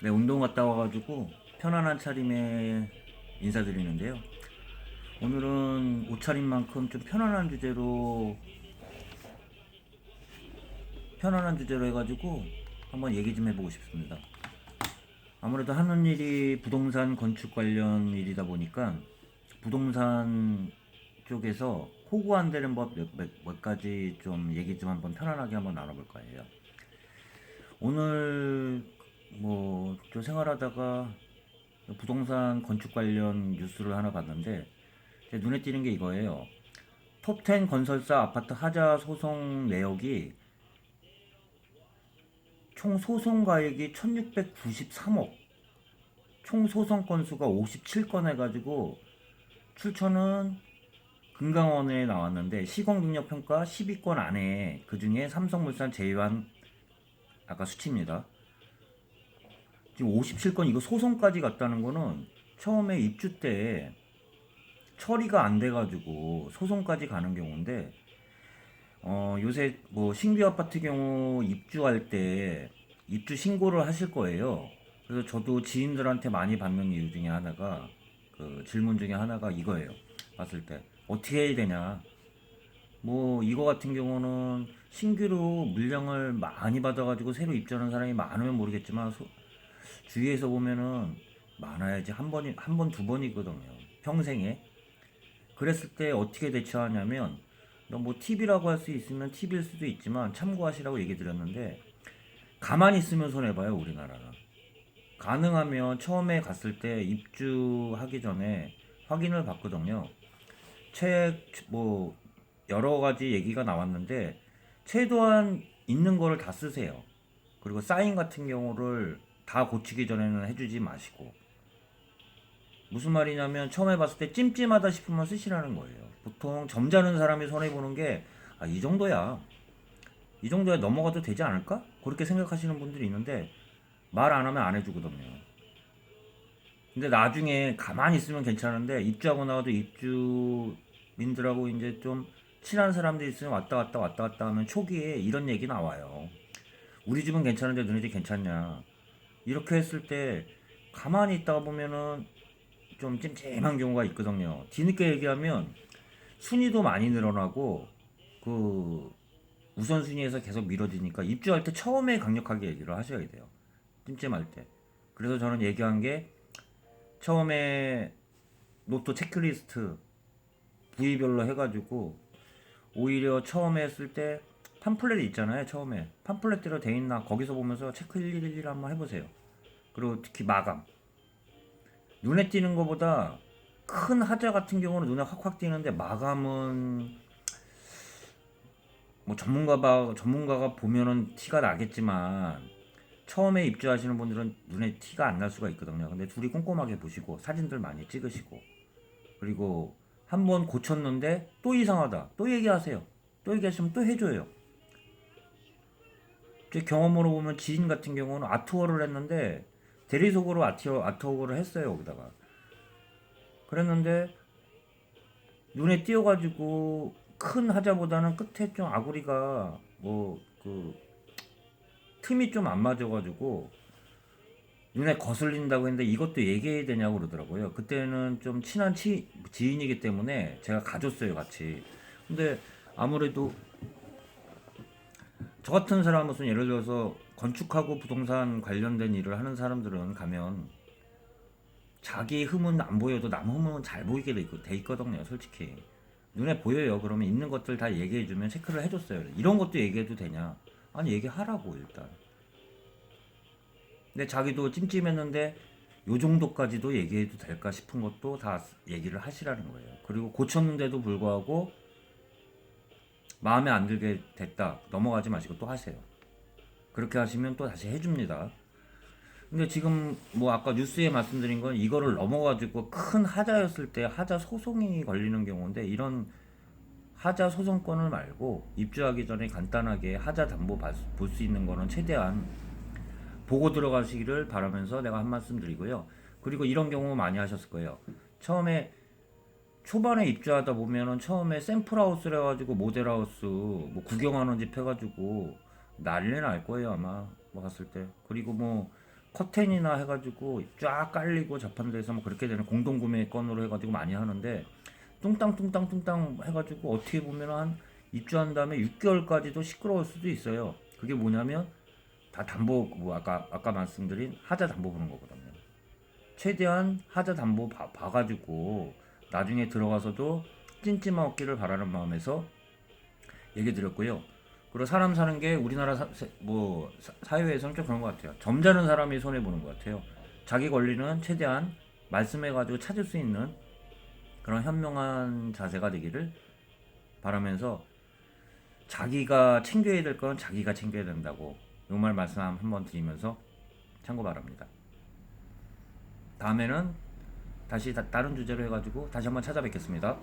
네, 운동 갔다 와가지고 편안한 차림에 인사드리는데요. 오늘은 옷차림 만큼 좀 편안한 주제로 해가지고 한번 얘기 좀 해보고 싶습니다. 아무래도 하는 일이 부동산 건축 관련 일이다 보니까 부동산 쪽에서 호구 안 되는 법 몇 가지 좀 얘기 좀 한번 편안하게 한번 나눠볼까 해요. 오늘 뭐 좀 생활하다가 부동산 건축 관련 뉴스를 하나 봤는데 제 눈에 띄는 게 이거예요. 톱10 건설사 아파트 하자 소송 내역이 총 소송 가액이 1693억, 총 소송 건수가 57건 해가지고 출처는 금강원에 나왔는데 시공능력평가 10위권 안에 그 중에 삼성물산 제외한 아까 수치입니다. 지금 57건 이거 소송까지 갔다는 거는 처음에 입주 때 처리가 안 돼가지고 소송까지 가는 경우인데 요새 뭐 신규 아파트 경우 입주할 때 입주 신고를 하실 거예요. 그래서 저도 지인들한테 많이 받는 이유 중에 하나가 그 질문 중에 하나가 이거예요. 봤을 때 어떻게 해야 되냐. 뭐 이거 같은 경우는 신규로 물량을 많이 받아가지고 새로 입주하는 사람이 많으면 모르겠지만 주위에서 보면은 많아야지 한 번, 두 번이거든요. 평생에. 그랬을 때 어떻게 대처하냐면 뭐 팁이라고 할 수 있으면 팁일 수도 있지만 참고하시라고 얘기 드렸는데 가만히 있으면 손해봐요 우리나라는. 가능하면 처음에 갔을 때 입주하기 전에 확인을 받거든요. 뭐 여러 가지 얘기가 나왔는데 최대한 있는 거를 다 쓰세요. 그리고 사인 같은 경우를 다 고치기 전에는 해주지 마시고, 무슨 말이냐면 처음에 봤을 때 찜찜하다 싶으면 쓰시라는 거예요. 보통 점잖은 사람이 손해보는 게 이 정도야. 이 정도야 넘어가도 되지 않을까? 그렇게 생각하시는 분들이 있는데 말 안 하면 안 해주거든요. 근데 나중에 가만히 있으면 괜찮은데 입주하고 나와도 입주민들하고 이제 좀 친한 사람들이 있으면 왔다 갔다 하면 초기에 이런 얘기 나와요. 우리 집은 괜찮은데 너네 집 괜찮냐? 이렇게 했을 때 가만히 있다가 보면은 좀 찜찜한 경우가 있거든요. 뒤늦게 얘기하면 순위도 많이 늘어나고 그 우선순위에서 계속 미뤄지니까 입주할 때 처음에 강력하게 얘기를 하셔야 돼요. 찜찜할 때. 그래서 저는 얘기한 게 처음에 노트 체크리스트 부위별로 해가지고 오히려 처음에 했을 때 팜플렛 있잖아요. 처음에 팜플렛대로 돼 있나 거기서 보면서 체크 111 한번 해보세요. 그리고 특히 마감. 눈에 띄는 것보다 큰 하자 같은 경우는 눈에 확확 띄는데 마감은 뭐 전문가가 보면은 티가 나겠지만 처음에 입주하시는 분들은 눈에 티가 안 날 수가 있거든요. 근데 둘이 꼼꼼하게 보시고 사진들 많이 찍으시고 그리고 한 번 고쳤는데 또 이상하다 또 얘기하세요. 또 얘기하시면 또 해줘요. 제 경험으로 보면 지인 같은 경우는 아트워크를 했는데 대리석으로 아트워크를 했어요. 거기다가 그랬는데 눈에 띄어가지고 큰 하자보다는 끝에 좀 아구리가 뭐 그 틈이 좀 안 맞아가지고 눈에 거슬린다고 했는데 이것도 얘기해야 되냐고 그러더라고요. 그때는 좀 친한 지인이기 때문에 제가 가줬어요 같이. 근데 아무래도 저 같은 사람은 무슨 예를 들어서 건축하고 부동산 관련된 일을 하는 사람들은 가면 자기 흠은 안 보여도 남 흠은 잘 보이게 돼 있거든요 솔직히. 눈에 보여요. 그러면 있는 것들 다 얘기해주면 체크를 해줬어요. 이런 것도 얘기해도 되냐? 아니 얘기하라고 일단. 근데 자기도 찜찜했는데 요 정도까지도 얘기해도 될까 싶은 것도 다 얘기를 하시라는 거예요. 그리고 고쳤는데도 불구하고 마음에 안 들게 됐다 넘어가지 마시고 또 하세요. 그렇게 하시면 또 다시 해줍니다. 근데 지금 뭐 아까 뉴스에 말씀드린 건 이거를 넘어가지고 큰 하자였을 때 하자 소송이 걸리는 경우인데 이런 하자 소송권을 말고 입주하기 전에 간단하게 하자 담보 볼 수 있는 거는 최대한 보고 들어가시기를 바라면서 내가 한 말씀 드리고요. 그리고 이런 경우 많이 하셨을 거예요. 처음에 초반에 입주하다 보면은 처음에 샘플하우스를 해가지고 모델하우스 뭐 구경하는 집 해가지고 난리 날 거예요 아마 뭐 갔을 때. 그리고 뭐 커튼이나 해가지고 쫙 깔리고 자판대에서 뭐 그렇게 되는 공동구매 건으로 해가지고 많이 하는데, 뚱땅 해가지고 어떻게 보면 한 입주한 다음에 6개월까지도 시끄러울 수도 있어요. 그게 뭐냐면 다 담보, 뭐 아까 말씀드린 하자 담보 보는 거거든요. 최대한 하자 담보 봐가지고 나중에 들어가서도 찜찜 없기를 바라는 마음에서 얘기 드렸고요. 그리고 사람 사는 게 우리나라 사회에서는 좀 그런 것 같아요. 점잖은 사람이 손해 보는 것 같아요. 자기 권리는 최대한 말씀해가지고 찾을 수 있는 그런 현명한 자세가 되기를 바라면서, 자기가 챙겨야 될 건 자기가 챙겨야 된다고 이 말 말씀 한번 드리면서 참고 바랍니다. 다음에는 다시 다른 주제로 해가지고 다시 한번 찾아뵙겠습니다.